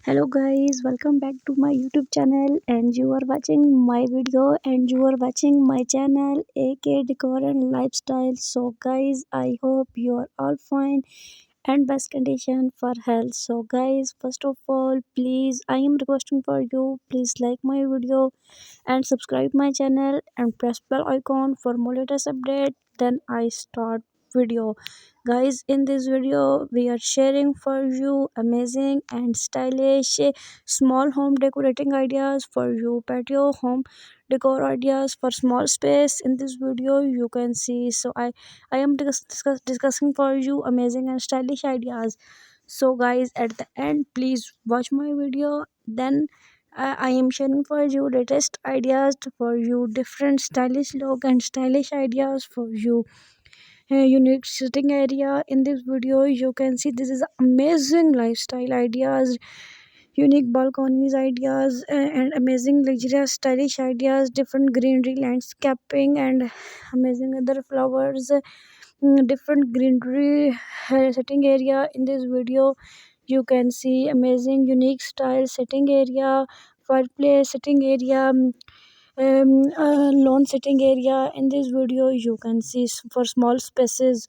Hello guys, welcome back to my YouTube channel and you are watching my video and you are watching my channel AK Decor and Lifestyle. So guys, I hope you are all fine and best condition for health. So guys, first of all, please I am requesting for you, please like my video and subscribe my channel and press bell icon for more latest update. Then I start video. Guys, in this video we are sharing for you amazing and stylish small home decorating ideas for you, patio home decor ideas for small space. In this video you can see, so I am discussing for you amazing and stylish ideas. So guys, at the end please watch my video. Then I am sharing for you latest ideas for you, different stylish look and stylish ideas for you. A unique sitting area. In this video you can see this is amazing lifestyle ideas, unique balconies ideas, and amazing luxurious stylish ideas, different greenery landscaping and amazing other flowers, different greenery sitting area. In this video you can see amazing unique style sitting area, fireplace sitting area, lawn sitting area. In this video you can see for small spaces,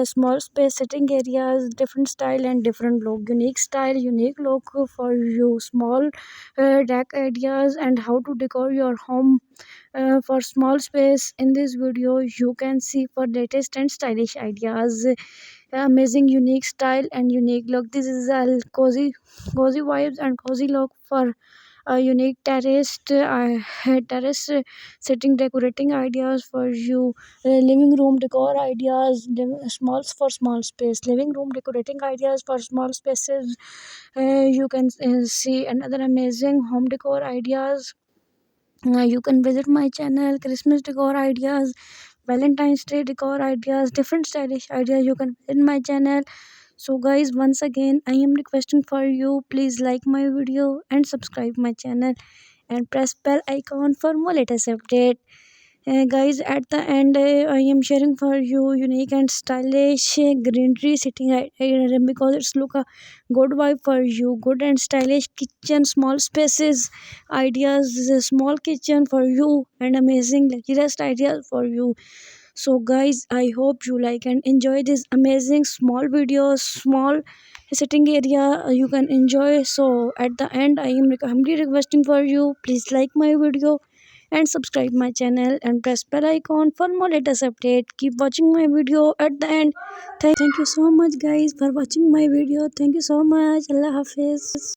small space sitting areas, different style and different look, unique style unique look for you, small deck ideas and how to decor your home for small space. In this video you can see for latest and stylish ideas, amazing unique style and unique look. This is a cozy vibes and cozy look for a unique terrace setting decorating ideas for you, living room decor ideas, smalls for small space, living room decorating ideas for small spaces. You can see another amazing home decor ideas. You can visit my channel, Christmas decor ideas, Valentine's Day decor ideas, different stylish ideas. You can visit my channel. So guys, once again I am requesting for you, please like my video and subscribe my channel and press bell icon for more latest update. Guys, at the end I am sharing for you unique and stylish greenery sitting because it's look a good vibe for you, good and stylish kitchen small spaces ideas, small kitchen for you and amazing luxurious ideas for you. So guys, I hope you like and enjoy this amazing small videos, small sitting area you can enjoy. So at the end I am humbly requesting for you, please like my video and subscribe my channel and press bell icon for more latest update. Keep watching my video at the end. Thank you so much guys for watching my video. Thank you so much. Allah Hafiz.